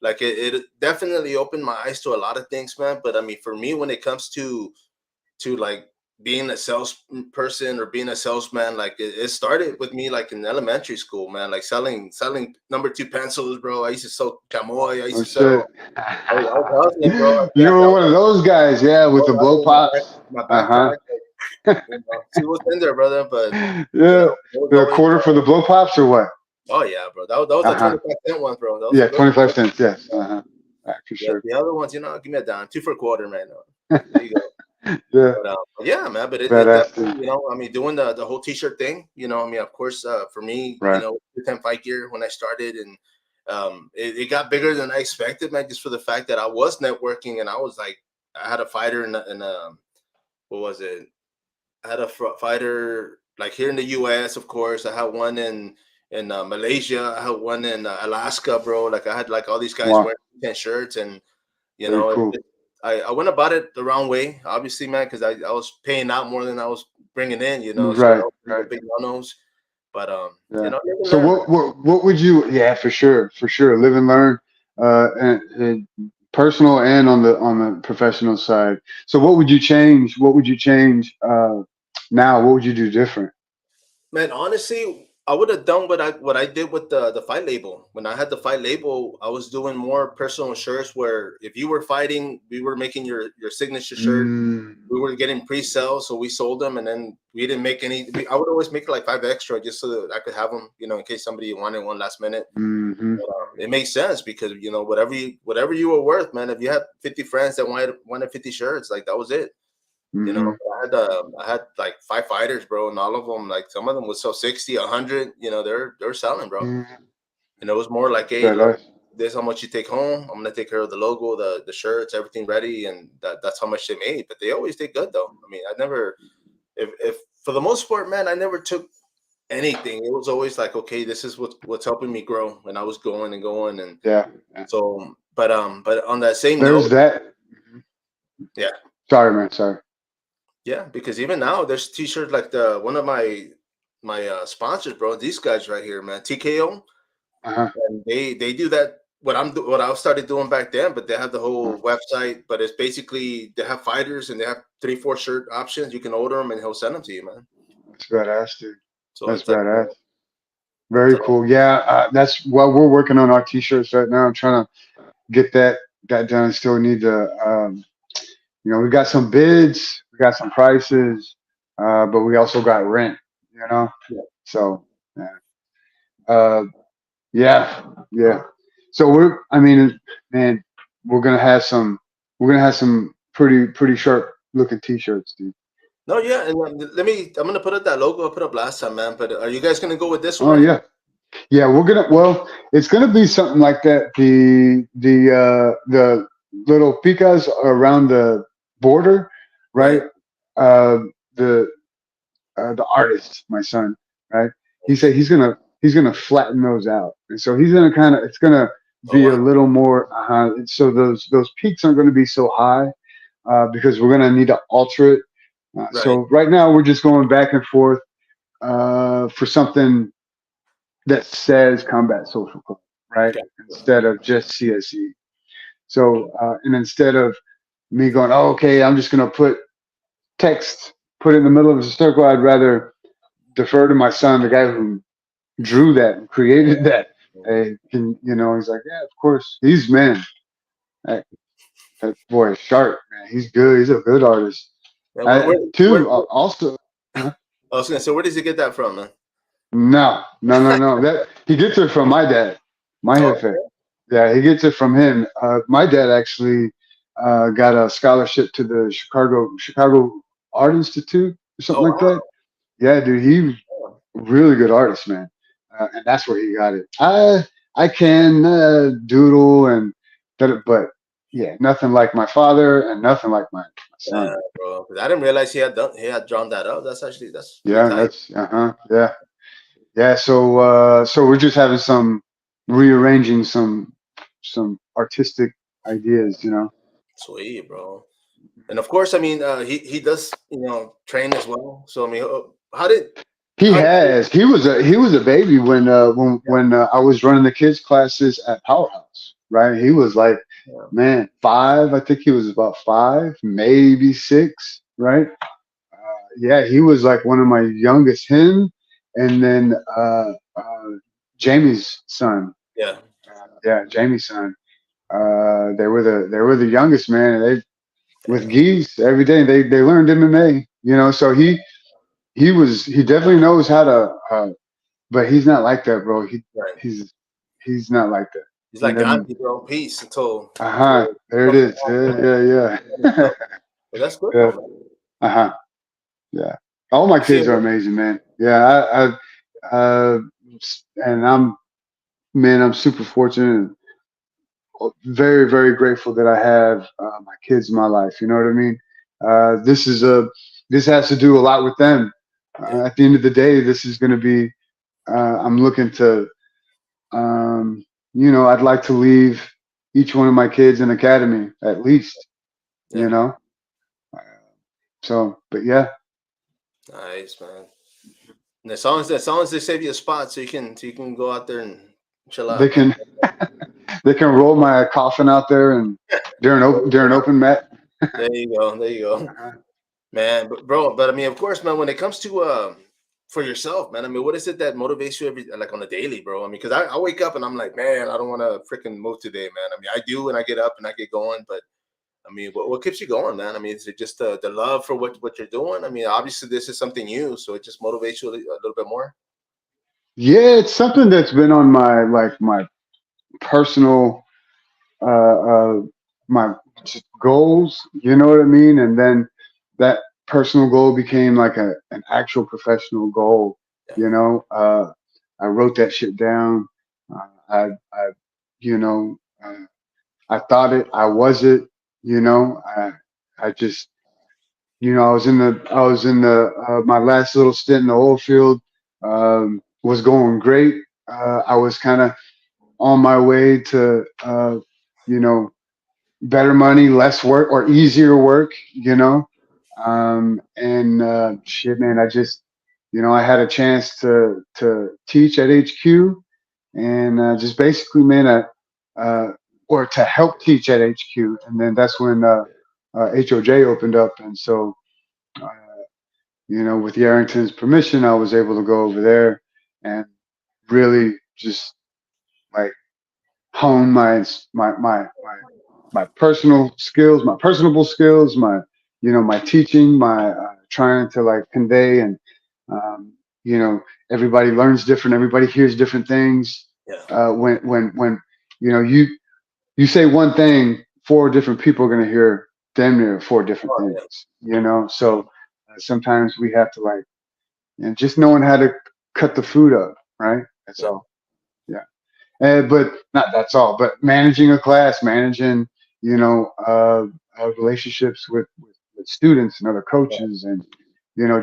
like it definitely opened my eyes to a lot of things, man. But I mean, for me, when it comes to like being a salesperson or being a salesman, like it started with me like in elementary school, man, like selling number two pencils, bro. I used to sell chamoy. I used Oh to shit. sell. I was hustling, bro. You were one of those guys, yeah, with the blow pops. My Uh backpack. huh. Like, see what's in there, brother. But Yeah. it was The always. quarter for the blow pops or what? Oh yeah, bro. That was Uh a huh. 25-cent one, bro. Those are Yeah, good. 25 cents. Yes. Uh huh. Right, for Yeah, sure. the other ones, give me a dime, two for a quarter, man. There you go. Yeah. But yeah, man. But it Badass definitely, dude. I mean, doing the whole T-shirt thing. I mean, of course, for me, Right. 10 fight gear when I started, and it got bigger than I expected, man. Just for the fact that I was networking, and I was like, I had a fighter in what was it? I had a fighter like here in the U.S. Of course, I had one in Malaysia. I had one in Alaska, bro. Like I had like all these guys Wow. wearing 10 shirts, and you Very know, cool. I went about it the wrong way, obviously, man, because I was paying out more than I was bringing in, so that Right. was the Right. big no-nos. But Yeah. live and So learn, man. what would you? Yeah, for sure. For sure. Live and learn. And personal and on the professional side. So what would you change? What would you change now? What would you do different? Man, honestly, I would have done what I did with the fight label. When I had the fight label, I was doing more personal shirts where if you were fighting, we were making your signature shirt. Mm, We were getting pre-sales, so we sold them, and then we didn't make any. I would always make like 5 extra just so that I could have them, in case somebody wanted one last minute. hmm. But, it makes sense because whatever you were worth, man. If you had 50 friends that wanted 50 shirts, like that was it. Hmm. I had like 5 fighters, bro, and all of them, like some of them would sell 60, 100. They're selling, bro. Hmm. And it was more like, hey, look, Badass. this is how much you take home. I'm gonna take care of the logo, the shirts, everything ready, and that's how much they made. But they always did good, though. I mean, I never, if for the most part, man, I never took anything. It was always like, okay, this is what's helping me grow, and I was going and going, and Yeah. Yeah. so. But on that same There's note, that. yeah, Sorry, man. Sorry. yeah, because even now there's T-shirts like the one of my sponsors, bro. These guys right here, man, TKO, Uh-huh. and they do that. What I started doing back then, but they have the whole website. But it's basically they have fighters and they have 3-4 shirt options. You can order them and he'll send them to you, man. That's badass, dude. So That's it's like, badass. it's Very like cool. Yeah, that's what we're working on our t-shirts right now. I'm trying to get that done. Still need to, we got some bids, we got some prices, but we also got rent. You know, yeah. so yeah, uh, yeah, yeah. So I mean, man, we're gonna have some pretty sharp looking t-shirts, dude. No, yeah, and I'm gonna put up that logo I put up last time, man. But are you guys gonna go with this one Oh right here? yeah. Yeah, well, it's gonna be something like that. The little picas around the border, Right. right? Uh, the the artist, my son, right? He said he's gonna flatten those out, and so he's gonna it's gonna Oh be a wow. little more. So those peaks aren't gonna be so high because we're gonna need to alter it. Right. So right now we're just going back and forth for something that says Combat Social Club, right? Okay. Instead of just CSE. So, and instead of me going, oh, okay, I'm just going to put it in the middle of a circle, I'd rather defer to my son, the guy who drew that and created that. Hey, he's like, yeah, of course. Man, that boy is sharp, man. He's good. He's a good artist. And where Also, huh? I was gonna say, where does he get that from, man? No. That he gets it from my dad, my Oh, jefe. Yeah, he gets it from him. My dad actually got a scholarship to the Chicago Art Institute or something oh like that. wow. Yeah, dude, he really good artist, man, and that's where he got it. I can doodle but yeah, nothing like my father and nothing like my Yeah, son. bro. 'Cause I didn't realize he had drawn that up. That's pretty Yeah, tight. that's yeah. Yeah, so we're just having some rearranging some artistic ideas, you know. Sweet, bro. And of course, I mean, he does train as well. So I mean, He how did has. He was a baby when I was running the kids classes at Powerhouse, right? He was like, yeah. man, 5. I think he was about 5, maybe 6, right? Yeah, he was like one of my youngest. Him, and then Jamie's son. Yeah. Yeah, Jamie's son. They were the youngest, man. And they with geese every day. They learned MMA, So he definitely knows how to. But he's not like that, bro. Right. He's not like that. He's He like doesn't. Gandhi, bro. Peace until Uh huh. There it something is. Yeah. Yeah. himself. But that's good, Yeah. though, man. Uh huh. Yeah. All my You feel kids are amazing, man. Yeah. And I'm super fortunate. Very, very grateful that I have my kids in my life. You know what I mean? This has to do a lot with them. yeah, At the end of the day, this is going to be. I'm looking to. I'd like to leave each one of my kids an academy at least. You yeah. know. So, but yeah, Nice, man. And as long as they save you a spot, so you can go out there and chill they out, man. can they can roll my coffin out there and during open mat. There you go. There you go. Uh-huh. Man, but I mean, of course, man, when it comes to for yourself, man, I mean, what is it that motivates you like on a daily, bro? I mean, because I wake up and I'm like, man, I don't want to freaking move today, man. I mean, I do, and I get up and I get going, but I mean, what keeps you going, man? I mean, is it just the love for what you're doing? I mean, obviously this is something new, so it just motivates you a little bit more. Yeah, it's something that's been on my personal uh, uh, my goals. You know what I mean? And then that personal goal became like an actual professional goal. Yeah, I wrote that shit down. I you know, I thought it. I was it. You know, I just I was in the my last little stint in the oil field. Was going great. I was kind of on my way to you know better money, less work, or easier work. And shit, man, I just I had a chance to teach at HQ, and just basically, man, or to help teach at HQ, and then that's when HOJ opened up, and so uh, with Yarrington's permission, I was able to go over there and really just like hone my personal skills, my personable skills, my teaching, my trying to like convey, and um, you know everybody learns different, everybody hears different things. Yeah. When you say one thing, four different people are going to hear damn near four different Oh, yeah. things. So sometimes we have to like just knowing how to cut the food up, right? That's Yeah. all. Yeah. But not that's all. But managing a class, managing relationships with students and other Yeah. coaches, and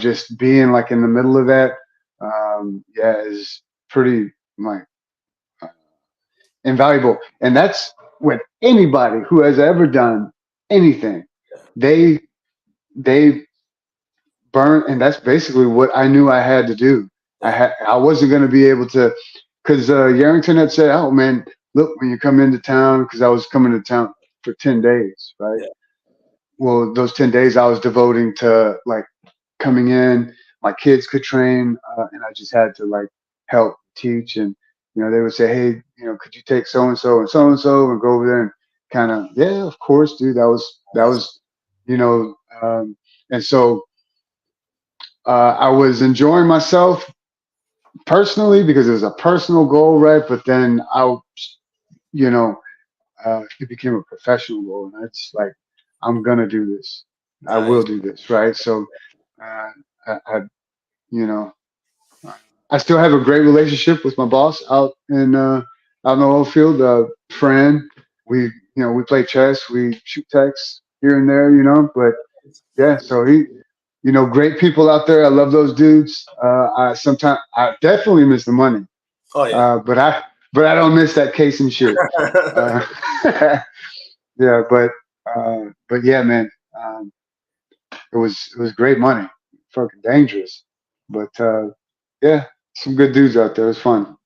just being like in the middle of that, is pretty like invaluable. And that's with anybody who has ever done anything. They they burn, and that's basically what I knew I had to do. I wasn't going to be able to, because Yarrington had said, "Oh man, look, when you come into town," because I was coming to town for 10 days, right? Yeah. Well, those 10 days I was devoting to like coming in. My kids could train, and I just had to like help teach. And they would say, "Hey, could you take so and so and so and so and go over there and kind of, yeah, of course, dude." That was, you know, and so I was enjoying myself personally because it was a personal goal, right? But then you know, it became a professional goal, and it's like I'm gonna do this. I will Nice. do this, right? So, you know, I still have a great relationship with my boss out in the oil field. Friend, we play chess, we shoot texts here and there, but yeah. So great people out there. I love those dudes. I definitely miss the money, Oh yeah. but I don't miss that case and shit. Uh, yeah, but yeah, man, it was great money, fucking dangerous, but yeah, some good dudes out there. It was fun.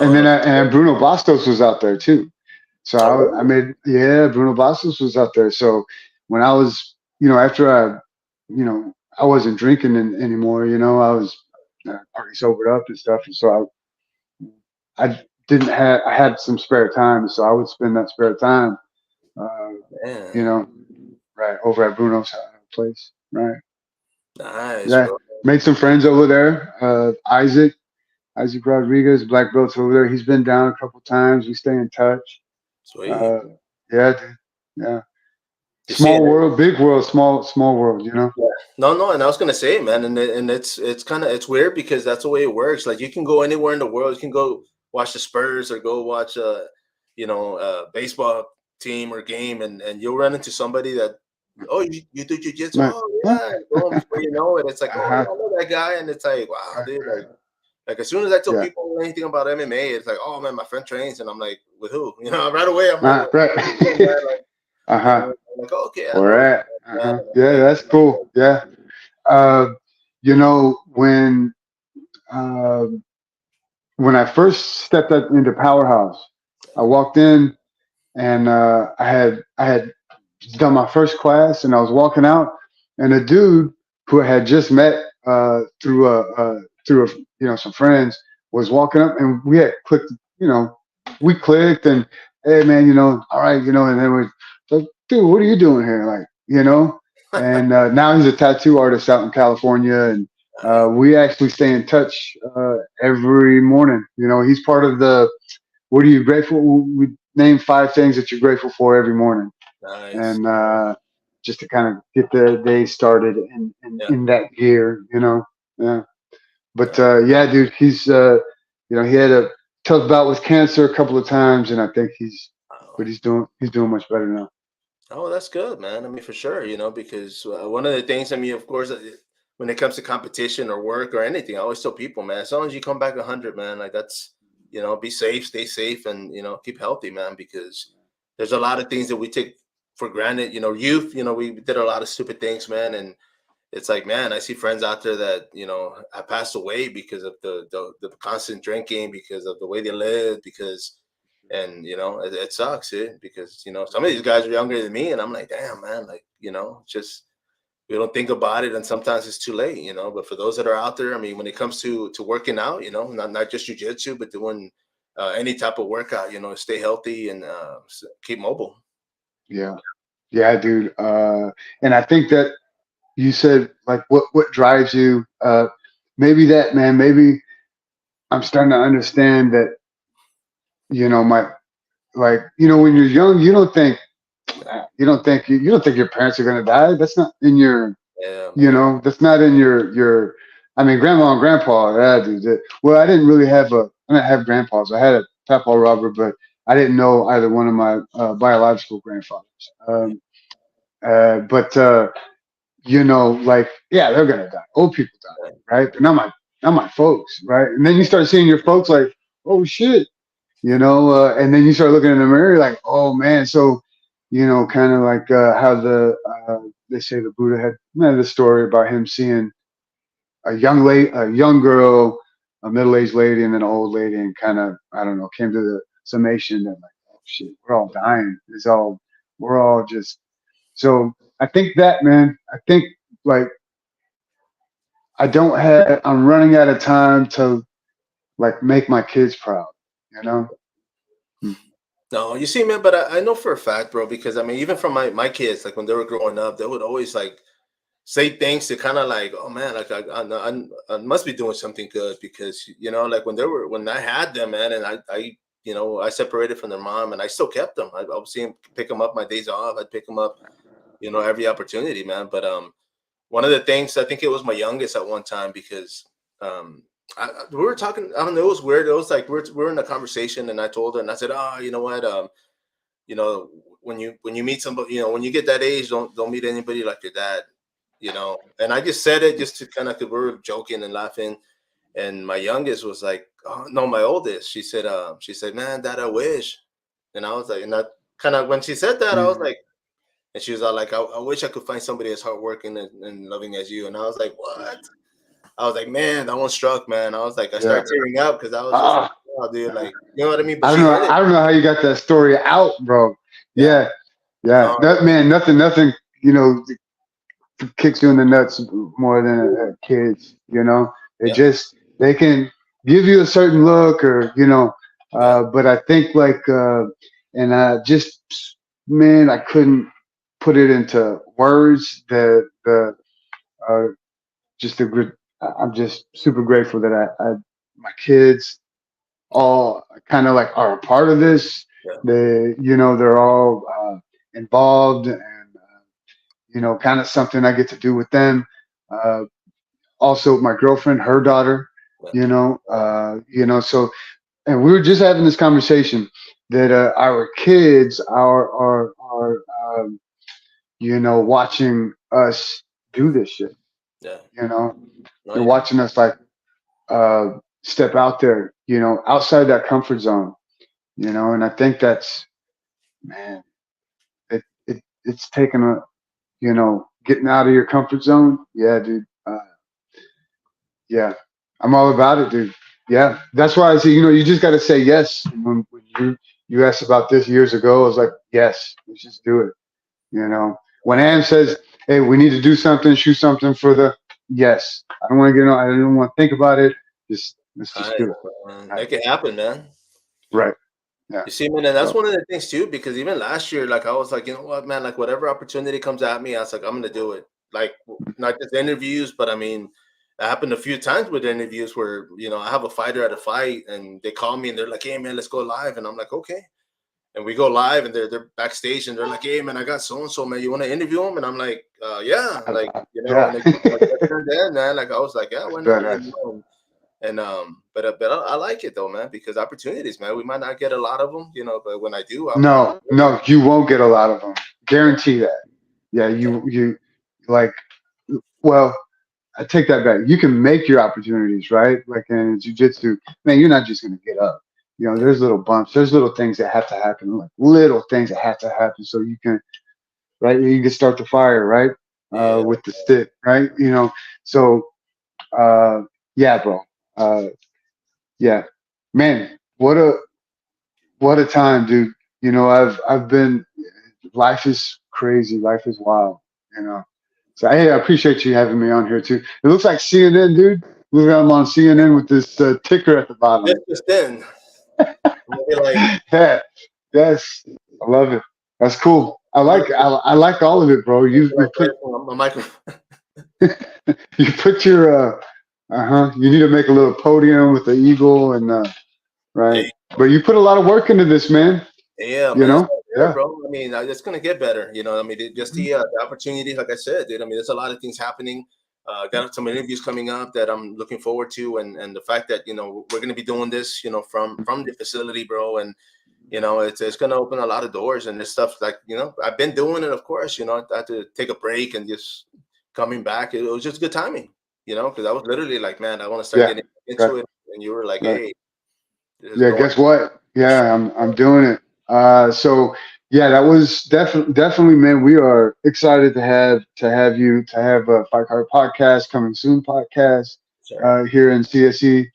And No, then no. and Bruno Bastos was out there too. So Oh, I really? made, yeah, Bruno Bastos was out there. So when I was, after I wasn't drinking anymore. I was already sobered up and stuff, and so I didn't have I had some spare time, so I would spend that spare time, uh, you Man. know, right over at Bruno's place, right? Nice, Yeah, bro. made some friends over there. Isaac Rodriguez, black belt's over there. He's been down a couple times. We stay in touch. Sweet. Uh, yeah, dude. Yeah. You see, Small world, big world, small world. yeah. No, no, and I was gonna say, man, and it's kind of it's weird because that's the way it works. Like you can go anywhere in the world. You can go watch the Spurs or go watch baseball team or game, and you'll run into somebody that, oh, you do jujitsu, Right. oh Huh? yeah, and boom, before you know it, it's like, oh Uh-huh. yeah, I know that guy, and it's like, wow, Right, dude, right. like as soon as I tell Yeah. people anything about MMA, it's like, oh man, my friend trains, and I'm like, with who? Right away, I'm like, oh, Right. man, like, Uh-huh. I'm like, oh, okay, I All know right. that, Uh-huh. and I'm Yeah, like, that's cool. Yeah. Uh, when I first stepped up into Powerhouse, I walked in and I had done my first class, and I was walking out, and a dude who I had just met through some friends was walking up, and we had clicked, we clicked, and hey man, all right, and then we like, dude, what are you doing here, like, and now he's a tattoo artist out in California, and nice, we actually stay in touch every morning. He's part of the what are you grateful? We name 5 things that you're grateful for every morning, nice, and just to kind of get the day started yeah, in that gear, Yeah. But nice. yeah, dude, he had a tough bout with cancer a couple of times, and I think Wow. but he's doing much better now. Oh, that's good, man. I mean, for sure, because one of the things, I mean, of course, when it comes to competition or work or anything, I always tell people, man, as long as you come back 100, man, like that's, be safe, stay safe, and keep healthy, man, because there's a lot of things that we take for granted. Youth, we did a lot of stupid things, man, and it's like, man, I see friends out there that have passed away because of the constant drinking, because of the way they live, because and it sucks, because some of these guys are younger than me, and I'm like, damn, man, like just we don't think about it, and sometimes it's too late, but for those that are out there, I mean, when it comes to working out, not just jujitsu, but doing any type of workout, stay healthy and keep mobile. Yeah, yeah, dude. And I think that you said like what drives you. Maybe that, man. Maybe I'm starting to understand that. My like when you're young, you don't think your parents are gonna die. That's not in your Yeah, that's not in your. I mean, grandma and grandpa. Yeah, dude. Well, I didn't have grandpas. I had a papa Robert, but I didn't know either one of my biological grandfathers. But like, yeah, they're gonna die. Old people die, right? But not my folks, right? And then you start seeing your folks like, oh shit, and then you start looking in the mirror like, oh man. So, kind of like how they say the Buddha had the story about him seeing a young girl, a middle aged lady, and then an old lady, and kind of I don't know, came to the summation that like, oh shit, we're all dying. We're all just so I think that, man, I think like I'm running out of time to like make my kids proud, you know? Mm. no, you see, man, but I know for a fact, bro, because I mean, even from my kids, like when they were growing up, they would always like say things to kind of like, oh man, like I must be doing something good, because like when I had them, man, and I separated from their mom, and I still kept them. I would see them, pick them up my days off. I'd pick them up, every opportunity, man. But one of the things, I think it was my youngest at one time, because we were talking. I don't know. It was weird. It was like we're in a conversation, and I told her, and I said, oh, you know what, you know, when you meet somebody, when you get that age, don't meet anybody like your dad, And I just said it just to kind of, cause we were joking and laughing, and my youngest was like, oh no, my oldest. She said, man, Dad, I wish. And I was like, and that kind of when she said that, I was Mm. like, and she was all like, I wish I could find somebody as hardworking and loving as you. And I was like, what? I was like, man, that one struck, man. I was like, I Yeah. started tearing up because I was just like, Ah, oh, dude, like, you know what I mean? But she hit it. I don't know how you got that story out, bro. Yeah. Yeah. Yeah. No, That man, nothing, kicks you in the nuts more than kids, They yeah, just, they can give you a certain look or, yeah, but I think like, and just, man, I couldn't put it into words. Uh, just a good, I'm just super grateful that my kids all kind of like are a part of this. yeah. They're all involved and, kind of something I get to do with them. Uh, Also, my girlfriend, her daughter, Yeah. so, and we were just having this conversation that our kids are watching us do this shit. Yeah. You know, No, they're yeah. watching us like step out there, outside that comfort zone, and I think that's, man, it's taken a, getting out of your comfort zone. Yeah, dude. Yeah, I'm all about it, dude. Yeah, that's why I say, you just got to say yes. When you asked about this years ago, I was like, yes, let's just do it. When Uh, Ann says, "Hey, we need to do something, shoot something for the," yes, I don't want to get on. I don't want to think about it. Just let's all just right, do it. Right. make it happen, man. Right. Yeah. You see, man, and that's So one of the things too, because even last year, like I was like, you know what, man, like whatever opportunity comes at me, I was like, I'm gonna do it. Like not just interviews, but I mean, it happened a few times with interviews where I have a fighter at a fight, and they call me and they're like, hey, man, let's go live, and I'm like, okay, and we go live, and they're backstage, and they're like, hey, man, I got so and so, man, you want to interview him? And I'm like, yeah, like yeah, and it, like, then, man, like I was like, yeah, why not? badass. And but I like it though, man, because opportunities, man, we might not get a lot of them, but when I do, I'm No, no, you won't get a lot of them. Guarantee that. Yeah, you like. Well, I take that back. You can make your opportunities, right? Like in jiu-jitsu, man, you're not just gonna get up. You know, there's little bumps, there's little things that have to happen, like little things that have to happen so you can, right? You can start the fire, right? Yeah. With the stick, right? You know, so yeah, bro. Uh, yeah, man, what a time, dude. You know, I've been. Life is crazy. Life is wild. You know. So hey, I appreciate you having me on here too. It looks like CNN, dude. Look, I'm on CNN with this ticker at the bottom. Just then, I'll be like, Yeah, yes, I love it. That's cool. I like all of it, bro. You put my microphone. you put your You need to make a little podium with the eagle and right. But you put a lot of work into this, man. Yeah, You man, it's know. not there, Yeah. bro. I mean, it's gonna get better. You know, I mean, just the opportunity, like I said, dude. I mean, there's a lot of things happening. Got some interviews coming up that I'm looking forward to, and the fact that we're gonna be doing this, from the facility, bro, and it's gonna open a lot of doors and this stuff. Like I've been doing it, of course. I had to take a break and just coming back. It was just good timing, because I was literally like, man, I want to start Yeah. getting Right. into it, and you were like, Right. hey, this is Yeah, going. guess what? Yeah, I'm doing it. So yeah, that was definitely, man. We are excited to have you to have a Fight Card podcast coming soon podcast Sure. here in CSE.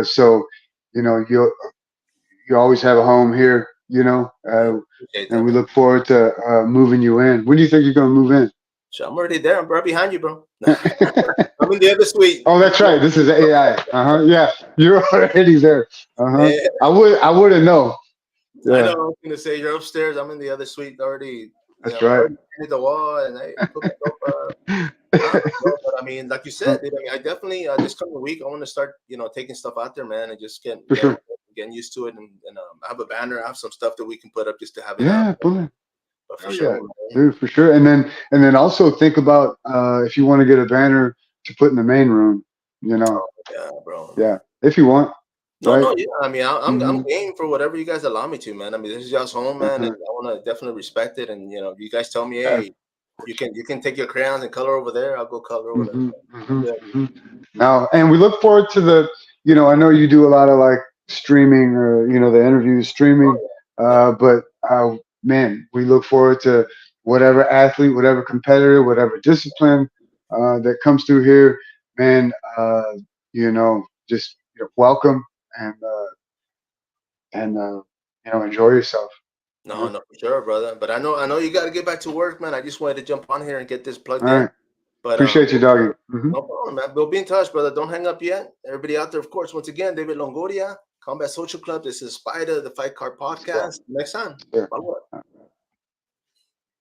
So you always have a home here. Appreciate that, And we man. look forward to moving you in. When do you think you're gonna move in? So I'm already there. I'm right behind you, bro. I'm in the other suite. Oh, that's right. This is AI. Yeah, you're already there. Yeah, I wouldn't know. I Yeah, know. I was gonna say you're upstairs. I'm in the other suite already. that's right. Already hit the wall, and I put myself. I don't know, but I mean, like you said, dude, I mean, I definitely this coming week I want to start, taking stuff out there, man, and just For sure. getting used to it, and I have a banner, I have some stuff that we can put up just to have it up, Yeah, bullet. but for Oh sure, yeah, man. dude, for sure. And then also think about if you want to get a banner to put in the main room. You know, Oh, yeah, bro. yeah, if you want, No, right? no, yeah. I mean, I'm Hmm. game for whatever you guys allow me to, man. I mean, this is y'all's home, man, and Uh-huh. I want to definitely respect it. And you guys tell me, Yeah. hey, you can take your crayons and color over there. I'll go color over there. Hmm. I'm Hmm. good. Hmm. Now, and we look forward to the. I know you do a lot of like streaming or the interviews streaming, Oh yeah, but man, we look forward to whatever athlete, whatever competitor, whatever discipline that comes through here, man. Just welcome and. Enjoy yourself. no, Huh? no, for sure, brother. But I know you got to get back to work, man. I just wanted to jump on here and get this All plugged in. right. But Appreciate you, doggy. Hmm. no problem, man. We'll be in touch, brother. Don't hang up yet. Everybody out there, of course. Once again, David Longoria, Combat Social Club. This is sPidA, the Fight Card Let's go. Podcast. Next time. Sure. Bye.